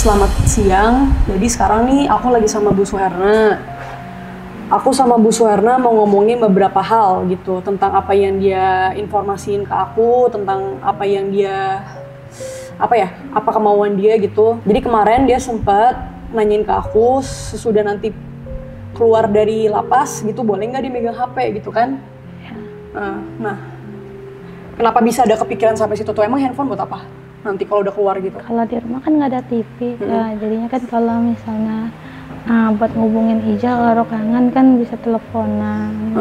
Selamat siang. Jadi sekarang nih aku lagi sama Bu Suherna. Aku sama Bu Suherna mau ngomongin beberapa hal gitu tentang apa yang dia informasiin ke aku, tentang apa yang dia apa kemauan dia gitu. Jadi kemarin dia sempat nanyain ke aku sesudah nanti keluar dari lapas gitu, boleh nggak dia megang HP gitu kan? Nah, kenapa bisa ada kepikiran sampai situ tuh? Emang handphone buat apa? Nanti kalau udah keluar gitu. Kalau di rumah kan nggak ada TV, ya, jadinya kan kalau misalnya buat ngubungin Ijal kalau kangen kan bisa teleponan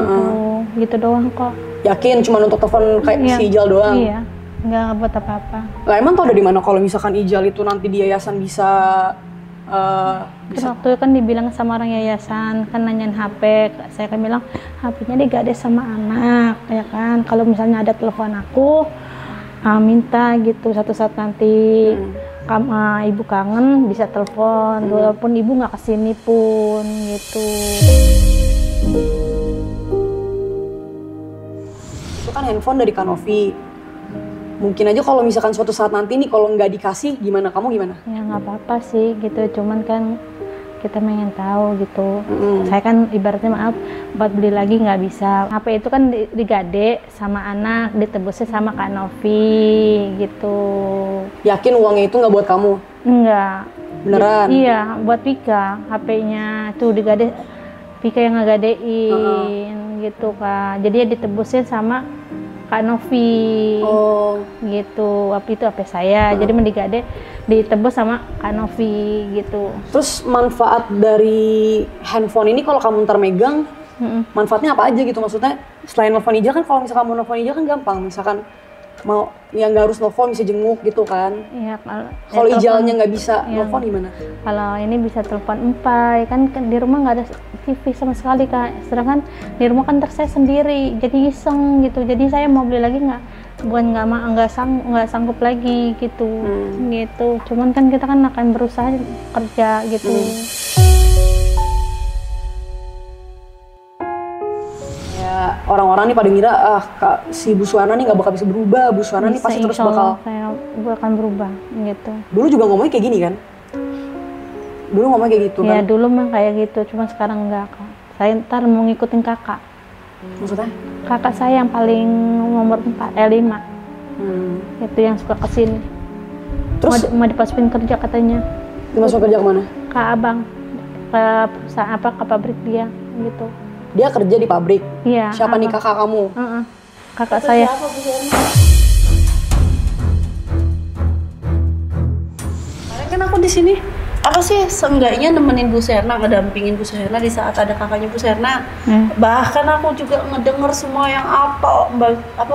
gitu doang kok. Yakin cuma untuk telepon kayak si Ijal doang? Iya, nggak buat apa-apa. Lah emang tau dari mana kalau misalkan Ijal itu nanti di yayasan bisa Waktu itu kan dibilang sama orang yayasan kan nanyain HP, saya kan bilang HP-nya digade sama anak, ya kan. Kalau misalnya ada telepon aku minta gitu satu saat nanti ibu kangen bisa telepon, walaupun ibu nggak kesini pun gitu. Itu kan handphone dari Kanovi. Mungkin aja kalau misalkan suatu saat nanti nih kalau nggak dikasih gimana, kamu gimana? Ya nggak apa-apa sih gitu, cuman kan kita pengen tahu gitu. Saya kan ibaratnya maaf buat beli lagi nggak bisa. HP itu kan digade sama anak, ditebusnya sama Kak Novi gitu. Yakin uangnya itu nggak buat kamu? Enggak. Beneran? Iya, buat Pika. HP-nya tuh digade, Pika yang ngegadein gitu Kak. Jadi ya ditebusin sama Kak Novi. Oh. Gitu. Itu HP saya. Jadi mendigade ditebus sama Kak Novi gitu. Terus manfaat dari handphone ini kalau kamu ntar megang, manfaatnya apa aja gitu? Maksudnya selain nelfon Ija kan, kalau misalkan mau nelfon Ija kan gampang. Misalkan mau yang nggak harus nelfon bisa jenguk gitu kan? Iya. Kalau Ijalnya nggak bisa nelfon gimana? Kalau ini bisa telepon empai kan di rumah nggak ada TV sama sekali Kak. Sedangkan di rumah kan saya sendiri, jadi iseng gitu. Jadi saya mau beli lagi nggak sanggup lagi gitu. Gitu. Cuman kan kita kan akan berusaha kerja gitu. Ya orang-orang nih pada ngira si Bu Suherna nih nggak bakal bisa berubah. Bu Suherna nih pasti terus bakal. Saya akan berubah gitu. Dulu juga ngomongnya kayak gini kan? Dulu ngomongnya kayak gitu kan? Ya dulu mah kayak gitu, cuma sekarang enggak Kak. Saya ntar mau ngikutin kakak. Maksudnya? Kakak saya yang paling nomor 5. Itu yang suka kesini. Terus mau dimasukin kerja katanya. Dimasukin kerja kemana? Ke abang, ke perusahaan ke pabrik dia gitu. Dia kerja di pabrik? Iya. Siapa nih kakak kamu? Kakak saya. Kemarin kan aku di sini apa sih seenggaknya nemenin Bu Suherna, ngedampingin Bu Suherna di saat ada kakaknya Bu Suherna. Bahkan aku juga ngedenger semua yang apa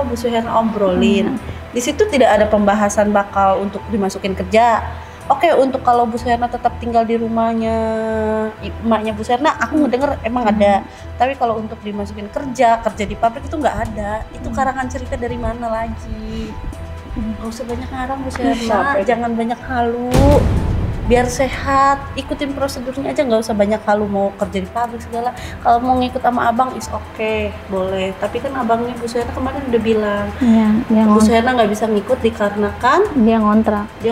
Bu Suherna obrolin. Di situ tidak ada pembahasan bakal untuk dimasukin kerja. Oke, untuk kalau Bu Suherna tetap tinggal di rumahnya emaknya Bu Suherna, aku ngedenger emang ada. Tapi kalau untuk dimasukin kerja di pabrik itu nggak ada. Itu karangan cerita dari mana lagi? Gak usah banyak ngarang Bu Suherna, jangan banyak halu. Biar sehat, ikutin prosedurnya aja, nggak usah banyak halu. Mau kerja di pabrik segala, kalau mau ngikut sama abang is oke, boleh. Tapi kan abangnya Bu Suherna kemarin udah bilang Bu Suherna nggak bisa ngikut dikarenakan dia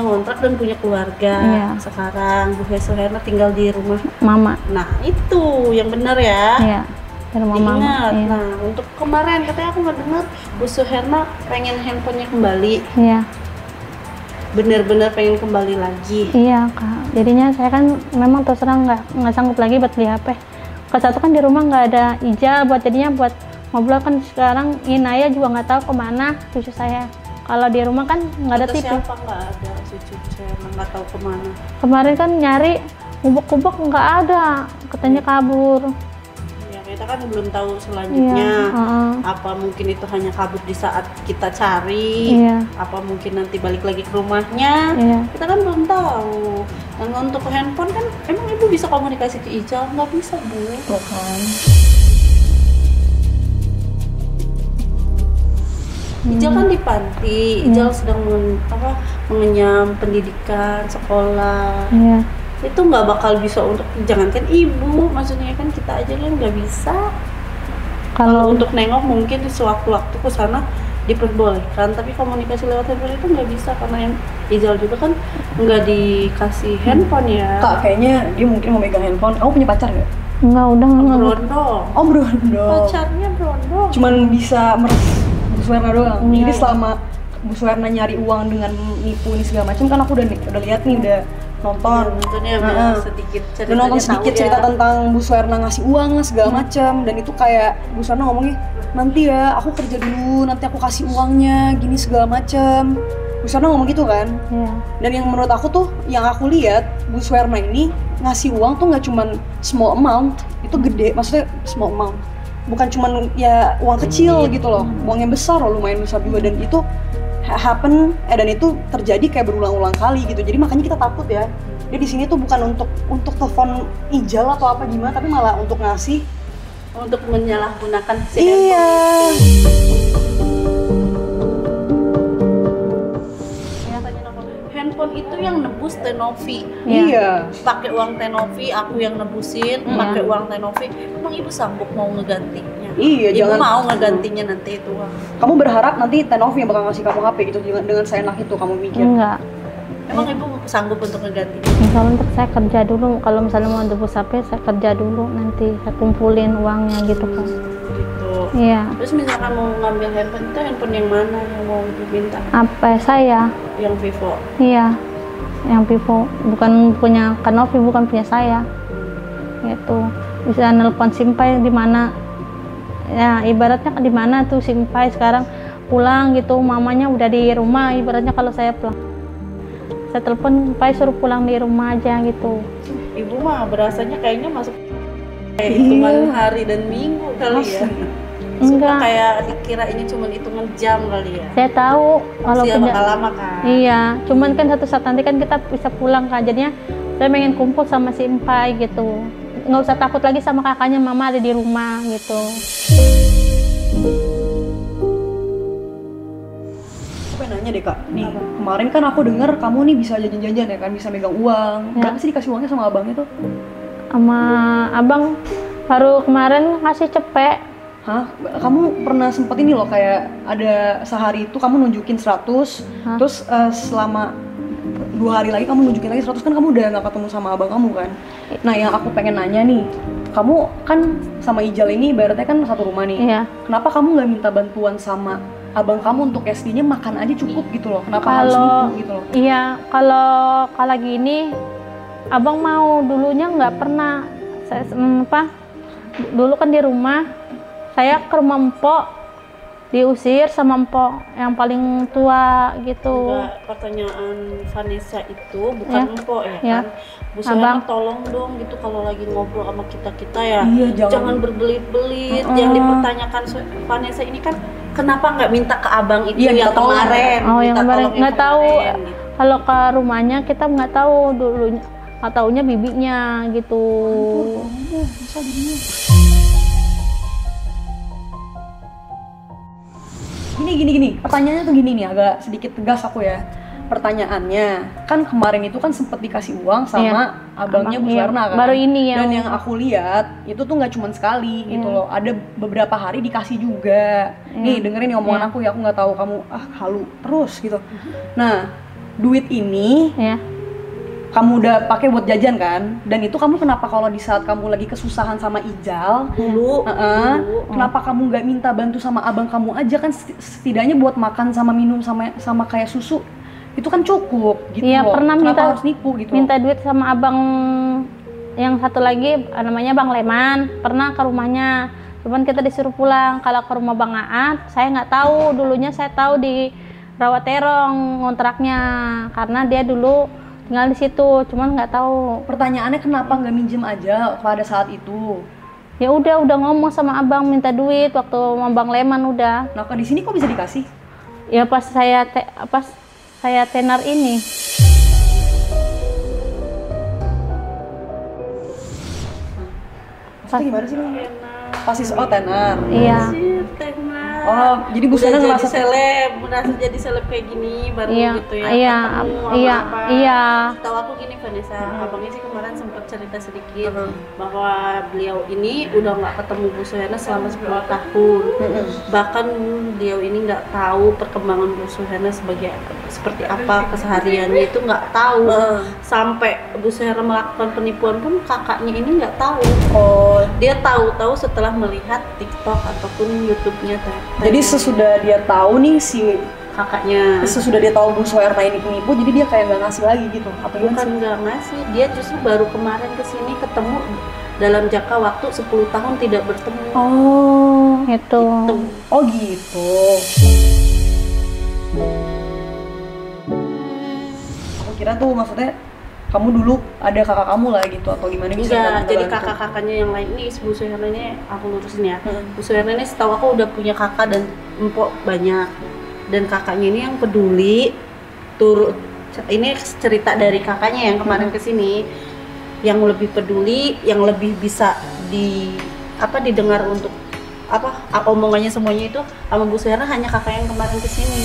ngontrak dan punya keluarga. Sekarang Bu Suherna tinggal di rumah mama. Nah itu yang benar ya. Di rumah mama. Nah untuk kemarin katanya aku nggak dengar Bu Suherna pengen handphonenya kembali. Bener-bener pengen kembali lagi. Iya Kak, jadinya saya kan memang terus terang nggak sanggup lagi buat beli HP. Satu kan di rumah nggak ada Ija, jadinya buat ngobrol kan sekarang Inaya juga nggak tahu kemana cucu saya. Kalau di rumah kan nggak ada TV. Siapa nggak ada cucu saya nggak tahu kemana. Kemarin kan nyari ubek-ubek nggak ada, katanya kabur. Kita kan belum tahu selanjutnya apa mungkin itu hanya kabur di saat kita cari, apa mungkin nanti balik lagi ke rumahnya, kita kan belum tahu. Dan untuk handphone kan emang ibu bisa komunikasi ke Ijal? Nggak bisa Bu. Bukan. Ijal kan di panti, Ijal sedang mengenyam pendidikan, sekolah. Itu nggak bakal bisa untuk jangankan ibu, maksudnya kan kita aja kan nggak bisa. Kalau untuk nengok mungkin sewaktu-waktu ke sana diperbolehkan, tapi komunikasi lewat handphone itu nggak bisa karena yang Ijal juga kan nggak dikasih handphone ya? Kak, kayaknya dia mungkin mau megang handphone. Kamu punya pacar nggak? Enggak, udah enggak. Brondong. Oh, berondong. Pacarnya brondong. Cuman bisa meres Bu Suwerna doang. Iya, Jadi iya. selama Bu Suwerna nyari uang dengan nipu ini segala macam, kan aku udah lihat nih, udah nonton. Nontonnya Heeh. sedikit Dan ceritanya nonton sedikit tahu cerita ya. tentang Bu Suwerna ngasih uang lah segala macam, dan itu kayak Bu Suwerna ngomongnya, nanti ya aku kerja dulu, nanti aku kasih uangnya gini segala macam. Bu Suwerna ngomong gitu kan. Iya. Dan yang menurut aku tuh, yang aku lihat Bu Suwerna ini ngasih uang tuh nggak cuman small amount, itu gede, maksudnya small amount. Bukan cuman ya uang kecil gitu loh, uang yang besar loh, lumayan besar juga, dan itu dan itu terjadi kayak berulang-ulang kali gitu. Jadi makanya kita takut ya. Dia di sini tuh bukan untuk telepon ijal atau apa gimana, tapi malah untuk ngasih. Untuk menyalahgunakan si Iya. handphone itu yang nebus Tenovi. Iya. Pakai uang Tenovi, aku yang nebusin, pakai uang Tenovi. Emang ibu sanggup mau ngegantinya? Iya, Ibu jangan. mau ngegantinya nanti itu uang. Kamu berharap nanti Tenovi yang bakal ngasih kamu HP gitu dengan seenak itu kamu mikir. Enggak. Emang ibu sanggup untuk ngegantinya? Misalnya untuk saya kerja dulu, kalau misalnya mau tebus HP saya kerja dulu, nanti saya kumpulin uangnya gitu kan. Gitu. Iya. Terus misalkan mau ngambil handphone itu handphone yang mana yang mau diminta? Apa saya? Yang Vivo. Iya. Yang Vivo, bukan punya Kanovi, bukan punya saya. Gitu. Bisa nelpon Simpai di mana? Ya, ibaratnya di mana tuh Simpai sekarang pulang gitu, mamanya udah di rumah, ibaratnya kalau saya pulang. Saya telepon Pai suruh pulang di rumah aja gitu. Ibu mah berasanya kayaknya masuk kayak hitungan hari dan minggu kali ya. Suka Enggak. kayak dikira ini cuma hitungan jam kali ya. Saya tahu kalau Pasti bakal lama kan. Iya, cuman kan satu saat nanti kan kita bisa pulang kan, jadinya saya pengen kumpul sama si Empai gitu. Nggak usah takut lagi sama kakaknya, mama ada di rumah gitu. Aku pengen nanya deh Kak, nih kemarin kan aku denger kamu nih bisa jajan-jajan ya kan, bisa megang uang. Ya. Berapa sih dikasih uangnya sama abangnya tuh? Sama abang baru kemarin ngasih cepek. Hah? Kamu pernah sempet ini loh, kayak ada sehari itu kamu nunjukin 100, Hah? terus selama 2 hari lagi kamu nunjukin lagi 100, kan kamu udah gak ketemu sama abang kamu kan? Nah yang aku pengen nanya nih, kamu kan sama Ijal ini ibaratnya kan satu rumah nih. Iya. Kenapa kamu gak minta bantuan sama abang kamu untuk SD-nya makan aja cukup gitu loh? Kenapa harus Kalau nipu gitu loh? iya, kalau gini abang mau, dulunya nggak pernah. Saya dulu kan di rumah, saya ke rumah empok diusir sama empok yang paling tua gitu. Enggak, pertanyaan Vanessa itu bukan Ya. empok ya Ya. kan? Bu Selena Abang. tolong dong gitu kalau lagi ngobrol sama kita ya. Iya, Jangan berbelit-belit. Yang dipertanyakan Vanessa ini kan kenapa nggak minta ke abang itu Iya, yang minta tolong. kemarin? Oh, yang Minta kemarin tolong nggak tahu. kemarin, gitu. Kalau ke rumahnya kita nggak tahu dulunya, nggak taunya bibinya gitu. Gini, pertanyaannya tuh gini nih, agak sedikit tegas aku ya. Pertanyaannya, kan kemarin itu kan sempet dikasih uang sama abangnya Bu Iya, Suwerna kan? baru ini Dan yang- yang aku lihat, itu tuh nggak cuma sekali gitu loh. Ada beberapa hari dikasih juga. Nih, dengerin nih omongan aku ya, aku nggak tahu kamu halu terus gitu. Nah, duit ini Ya. kamu udah pakai buat jajan kan? Dan itu kamu kenapa kalau di saat kamu lagi kesusahan sama Ijal, Dulu, dulu. kenapa kamu nggak minta bantu sama abang kamu aja kan, setidaknya buat makan sama minum sama kayak susu itu kan cukup gitu Iya, loh. pernah Kenapa minta harus nipu gitu minta loh? duit sama abang yang satu lagi, namanya Bang Leman. Pernah ke rumahnya, cuman kita disuruh pulang. Kalau ke rumah Bang Aat, saya nggak tahu. Dulunya saya tahu di Rawaterong ngontraknya, karena dia dulu tinggal di situ, cuman nggak tahu. Pertanyaannya kenapa nggak minjem aja pada saat itu? Ya udah ngomong sama abang minta duit waktu sama Bang Leman udah. Nah, kok di sini kok bisa dikasih? Ya pas saya tenar ini. Maksudnya gimana sih? Pasti tenar. Iya. Sih, Tekna. Oh, jadi Bu Udah Sena jadi ngerasa seleb, merasa jadi seleb kayak gini baru Iya, gitu ya. iya, ketemu sama iya, abang. iya. Tahu aku gini Vanessa, abangnya sih kemarin sempat cerita sedikit bahwa beliau ini udah nggak ketemu Bu Suhena selama 10 tahun. Bahkan beliau ini nggak tahu perkembangan Bu Suhena sebagai seperti apa kesehariannya itu nggak tahu. Sampai Bu Suherna melakukan penipuan pun kakaknya ini nggak tahu. Oh, Dia tahu setelah melihat TikTok ataupun YouTube-nya jadi sesudah dia tahu nih kakaknya. sesudah dia tahu Bu Suherna ini penipu, jadi dia kayak nggak ngasih lagi gitu? Apa gimana Bukan sih? nggak ngasih, dia justru baru kemarin kesini ketemu dalam jangka waktu 10 tahun tidak bertemu. Oh, Itu. oh gitu. Aku kira tuh maksudnya kamu dulu ada kakak kamu lah gitu atau gimana bisa Enggak, jadi bantu? kakak-kakaknya yang lain ini Bu Suherna ini aku lurusin ya. Bu Suherna ini setahu aku udah punya kakak dan empok banyak. Dan kakaknya ini yang peduli turut, ini cerita dari kakaknya yang kemarin kesini, yang lebih peduli, yang lebih bisa didengar untuk omongannya semuanya itu sama Bu Suherna hanya kakak yang kemarin kesini.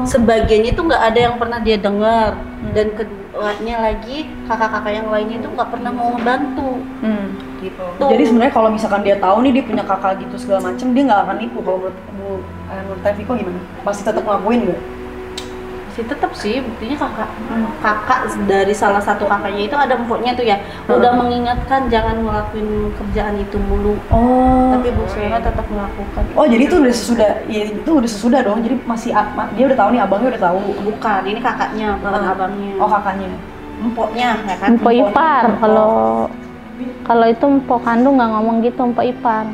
Sebagian itu nggak ada yang pernah dia dengar, dan keduanya lagi kakak-kakak yang lainnya itu nggak pernah mau membantu. Gitu. Jadi sebenarnya kalau misalkan dia tahu nih dia punya kakak gitu segala macem, dia nggak akan nipu. Kalau menurut Teviko gimana? Pasti tetap ngelakuin nggak? Sih tetap sih, buktinya kakak dari salah satu kakaknya itu ada empoknya tuh ya, udah mengingatkan jangan ngelakuin kerjaan itu mulu. Oh. Tapi Bu Suherna tetap melakukan. Oh, jadi itu udah sesudah, ya itu udah sesudah dong. Jadi masih dia udah tahu nih, abangnya udah tahu. Bukan, ini kakaknya, bukan abangnya. Oh, kakaknya. Empoknya, ya kan? Empok ipar. Kalau itu empok kandung nggak ngomong gitu, empok ipar.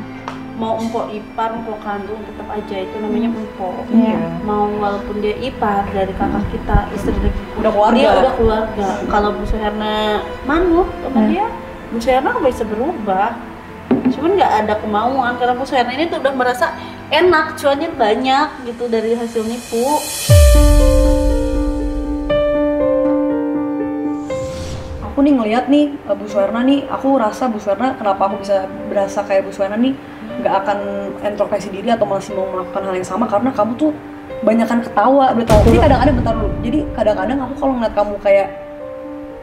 Mau empok ipar, empok kandung tetap aja itu namanya empok. Iya. Mau walaupun dia ipar dari kakak kita, istri dari Udah keluarga. dia udah keluarga. Kalau Bu Suherna manut sama dia, Bu Suherna nggak bisa berubah. Cuman nggak ada kemauan karena Bu Suherna ini tuh udah merasa enak, cuannya banyak gitu dari hasil nipu. Aku nih ngelihat nih Bu Suherna nih, aku rasa Bu Suherna, kenapa aku bisa berasa kayak Bu Suherna nih nggak akan introspeksi diri atau masih mau melakukan hal yang sama, karena kamu tuh banyakan ketawa, udah tahu. Jadi kadang-kadang bentar dulu. Jadi kadang-kadang aku kalau ngeliat kamu kayak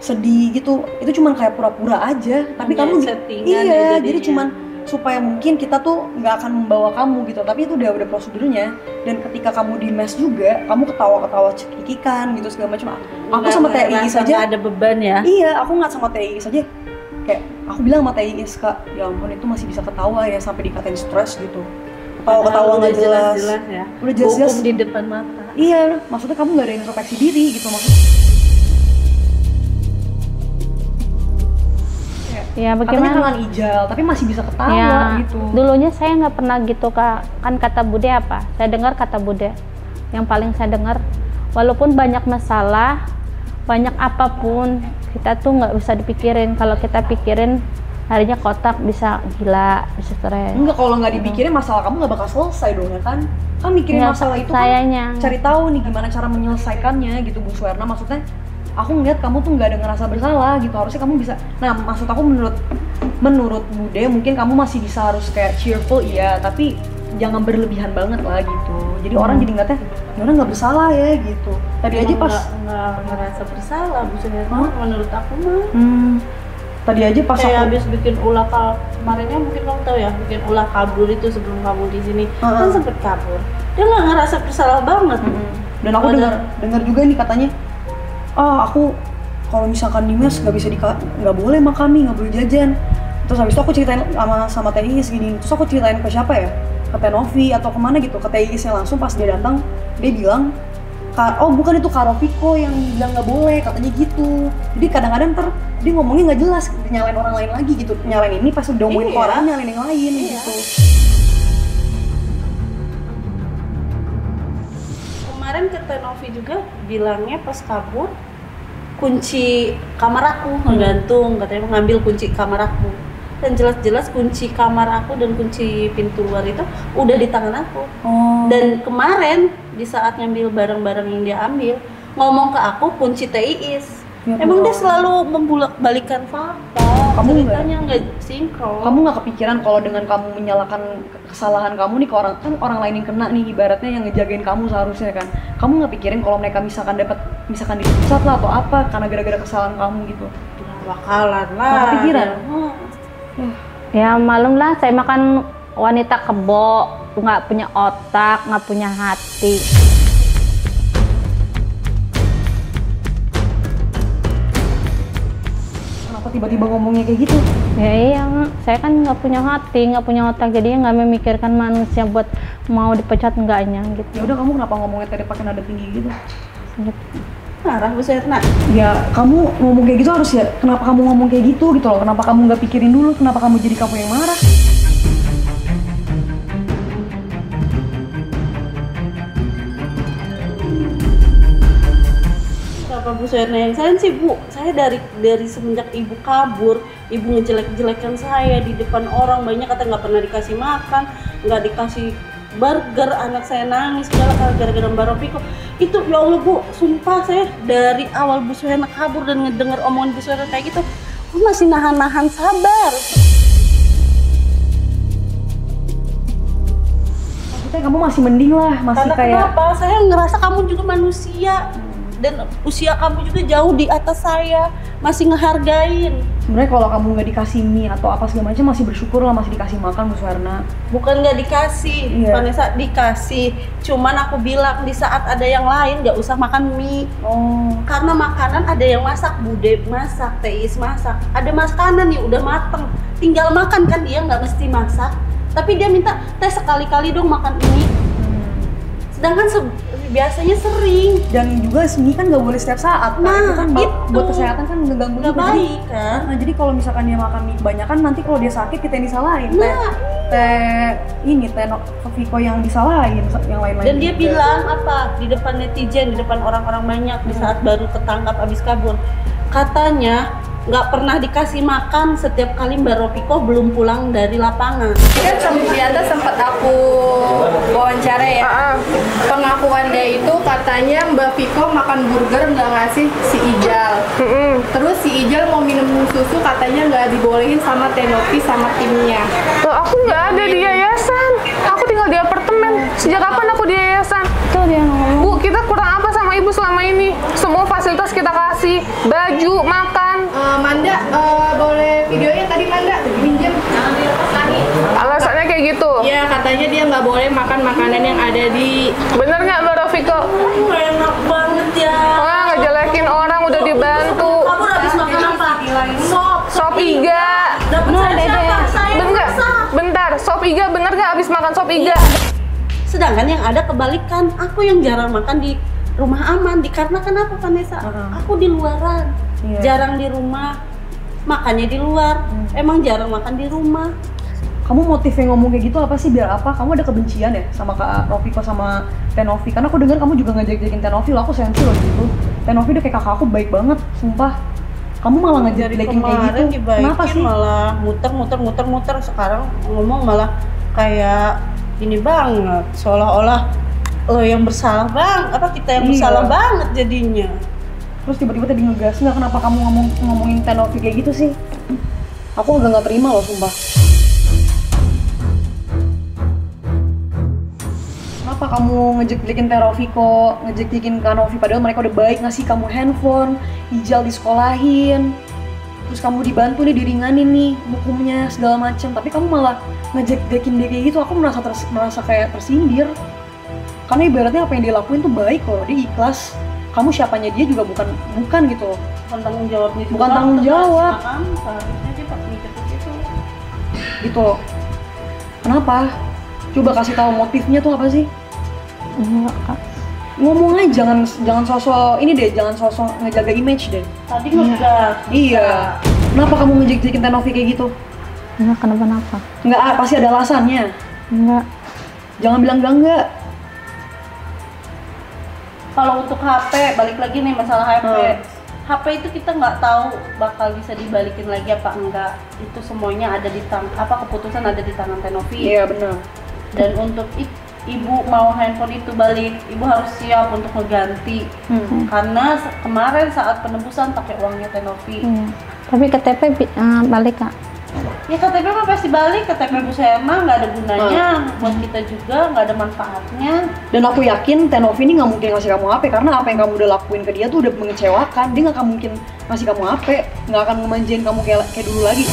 sedih gitu, itu cuman kayak pura-pura aja. Tapi Hanya kamu settingan iya, ya jadi jadinya. cuman supaya mungkin kita tuh nggak akan membawa kamu gitu. Tapi itu udah prosedurnya. Dan ketika kamu di mes juga, kamu ketawa-ketawa cekikikan gitu segala macam. Aku sama Teh Iis aja. Ada beban ya. Iya, aku nggak sama Teh Iis aja. Kayak aku bilang sama Teh Iis, Kak, ya ampun itu masih bisa ketawa ya sampai dikatain stres gitu. Ketawa nggak jelas. Ya. Udah jelas-jelas. Hukum di depan mata. Iya, maksudnya kamu nggak ada introspeksi diri gitu maksudnya. Ya Katanya bagaimana? kalan ijal, tapi masih bisa ketawa Ya, gitu. dulunya saya nggak pernah gitu Kak. Kan kata Bude apa? Saya dengar kata Bude. Yang paling saya dengar, walaupun banyak masalah, banyak apapun, kita tuh nggak bisa dipikirin. Kalau kita pikirin, harinya kotak, bisa gila, bisa stres. Enggak, kalau nggak dipikirin masalah kamu nggak bakal selesai dong ya kan? Kan mikirin Nggak, masalah itu sayanya. kan cari tahu nih gimana cara menyelesaikannya gitu Bu Suherna. Maksudnya aku ngeliat kamu tuh nggak ada ngerasa bersalah gitu, harusnya kamu bisa. Nah maksud aku menurut Bude mungkin kamu masih bisa harus kayak cheerful iya, tapi jangan berlebihan banget lah gitu. Jadi orang jadi ngeliatnya Nona nggak bersalah ya gitu. Tadi aja pas nggak ngerasa bersalah Bu Suherna, menurut aku mah. Tadi aja pas Kayak aku habis bikin ulah kemarinnya, mungkin kamu tahu ya, bikin ulah kabur itu sebelum kamu di sini kan sempet kabur. Dia nggak ngerasa bersalah banget. dan aku dengar juga nih katanya, aku kalau misalkan di mes nggak boleh sama kami, nggak boleh jajan. Terus habis itu aku ceritain sama Teh Iis gini, terus aku ceritain ke siapa ya, ke Teh Novi atau kemana gitu, ke Teh Iisnya langsung. Pas dia datang dia bilang, oh bukan itu Kak Roviko yang bilang nggak boleh, katanya gitu. Jadi kadang-kadang dia ngomongnya nggak jelas, nyalain orang lain lagi gitu, nyalain ini pas udah ngomongin ke orang, nyalain yang lain gitu. Kemarin ke Teh Novi juga bilangnya pas kabur, kunci kamar aku ngegantung, katanya mengambil kunci kamar aku. Dan jelas-jelas kunci kamar aku dan kunci pintu luar itu udah di tangan aku. Dan kemarin di saat ngambil barang-barang yang dia ambil, ngomong ke aku kunci Teh Iis. Emang dia selalu membalik-balikan fakta. Kamu ceritanya nggak sinkron. Kamu nggak kepikiran kalau dengan kamu menyalahkan kesalahan kamu nih ke orang, kan orang lain yang kena nih ibaratnya yang ngejagain kamu seharusnya kan. Kamu nggak pikirin kalau mereka misalkan dipecat lah atau apa karena gara-gara kesalahan kamu gitu. Bakalan lah. Nggak kepikiran? Ya malum lah, saya makan wanita kebo. nggak punya otak, nggak punya hati. Kenapa tiba-tiba ngomongnya kayak gitu? Ya iya, saya kan nggak punya hati, nggak punya otak, jadinya nggak memikirkan manusia buat mau dipecat enggaknya gitu. Ya udah, kamu kenapa ngomongnya tadi pakai nada tinggi gitu? Marah Bu Serna. Ya kamu ngomong kayak gitu harus ya, kenapa kamu ngomong kayak gitu gitu loh, kenapa kamu nggak pikirin dulu, kenapa kamu jadi kamu yang marah? Kenapa Bu Serna yang saya sih Bu? Saya dari semenjak ibu kabur, ibu ngejelek-jelekan saya di depan orang, banyak kata nggak pernah dikasih makan, nggak dikasih burger, anak saya nangis segala gara-gara Mbak Ropiko. Itu ya Allah Bu, sumpah saya dari awal Bu Suhena kabur dan ngedenger omongan Bu Suhena kayak gitu, aku masih nahan-nahan sabar. Maksudnya kamu masih mending lah, masih Karena kayak kenapa? Saya ngerasa kamu juga manusia dan usia kamu juga jauh di atas saya, masih ngehargain. sebenarnya kalau kamu nggak dikasih mie atau apa segala macam masih bersyukur lah, masih dikasih makan Bu Suherna. Bukan nggak dikasih, Iya. Vanessa dikasih. Cuman aku bilang di saat ada yang lain nggak usah makan mie. Oh, Karena makanan ada yang masak, Bude masak, Teis masak. Ada makanan nih udah mateng, tinggal makan kan, dia nggak mesti masak. Tapi dia minta teh sekali-kali dong makan ini. Sedangkan biasanya sering. dan juga mie kan nggak boleh setiap saat. Nah, itu kan itu. buat kesehatan kan ngeganggu Nggak juga. baik kan? Nah, jadi kalau misalkan dia makan mie kebanyakan, nanti kalau dia sakit kita yang disalahin. Nah, teh Viko yang disalahin, yang lain-lain. dan dia juga. bilang apa di depan netizen, di depan orang-orang banyak di saat baru ketangkap abis kabur, katanya nggak pernah dikasih makan setiap kali Mbak Ropiko belum pulang dari lapangan. Kan ternyata sempat aku wawancara ya. Pengakuan dia itu katanya Mbak Viko makan burger nggak ngasih si Ijal. Terus si Ijal mau minum susu katanya nggak dibolehin sama Tenopi sama timnya. Loh, aku nggak ada di yayasan. Aku tinggal di apartemen. Sejak kapan aku di yayasan? Itu dia ngomong. Bu, kita kurang apa sama ibu selama ini? Semua fasilitas kita kasih, baju, makan. Manda, boleh videonya tadi Manda pinjam. Alasannya kayak gitu. Iya, katanya dia nggak boleh makan makanan yang ada di. Bener nggak, Mbak Rofiko? Enak banget ya. Wah, ngejelekin orang udah dibantu. Kamu habis makan apa? Sop. Sop iga. Dapat saya siapa? Saya Bentar, masak. bentar. Sop iga bener nggak habis makan sop iga? Sedangkan yang ada kebalikan, aku yang jarang makan di rumah aman, dikarenakan apa Vanessa? Aku di luaran, Iya. jarang di rumah, makannya di luar, emang jarang makan di rumah. Kamu motifnya ngomong kayak gitu apa sih? Biar apa? Kamu ada kebencian ya sama Kak Roviko sama Tenovi? Karena aku dengar kamu juga ngajak-ngajakin Tenovi loh, aku sensi loh gitu. Tenovi udah kayak kakak aku, baik banget, sumpah. Kamu malah ngajak-ngajakin kayak gitu. Kenapa sih? Malah muter, sekarang ngomong malah kayak ini banget, seolah-olah lo yang bersalah bang, apa kita yang Iya. bersalah banget jadinya. Terus tiba-tiba tadi ngegas, nggak, kenapa kamu ngomongin Tenovi kayak gitu sih? Aku nggak terima loh, sumpah. Kenapa kamu ngejek-jekin Teroviko, ngejek-jekin Kanovi, padahal mereka udah baik ngasih kamu handphone, Ijal disekolahin, terus kamu dibantu nih, diringanin nih hukumnya segala macam, tapi kamu malah ngejek-jekin dia kayak gitu. Aku merasa kayak tersindir, karena ibaratnya apa yang dia lakuin tuh baik loh, dia ikhlas. Kamu siapanya dia juga bukan gitu loh. Bukan tanggung jawabnya juga. Bukan tanggung jawab. Kan, seharusnya dia pakai mikir gitu. Gitu loh. Kenapa? Coba kasih tahu motifnya tuh apa sih? Enggak, Kak. Ngomong aja, jangan sosok ini deh, jangan sosok ngejaga image deh. Tadi ngegas. Iya. Kenapa kamu ngejek-jekin Tenovi kayak gitu? Enggak kenapa-napa. Enggak, pasti ada alasannya. Enggak. Jangan bilang enggak. Kalau untuk HP, balik lagi nih masalah HP. HP itu kita nggak tahu bakal bisa dibalikin lagi apa enggak. Itu semuanya ada di keputusan ada di tangan Tenovi. Iya benar. Dan untuk ibu mau handphone itu balik, ibu harus siap untuk mengganti. Karena kemarin saat penebusan pakai uangnya Tenovi. Iya. Tapi KTP balik, Kak. Ya KTP mah pasti balik, KTP Bu Sema nggak ada gunanya buat kita juga, nggak ada manfaatnya. Dan aku yakin Tenovi ini nggak mungkin ngasih kamu HP, karena apa yang kamu udah lakuin ke dia tuh udah mengecewakan. Dia nggak akan mungkin ngasih kamu HP, nggak akan ngemanjain kamu kayak dulu lagi.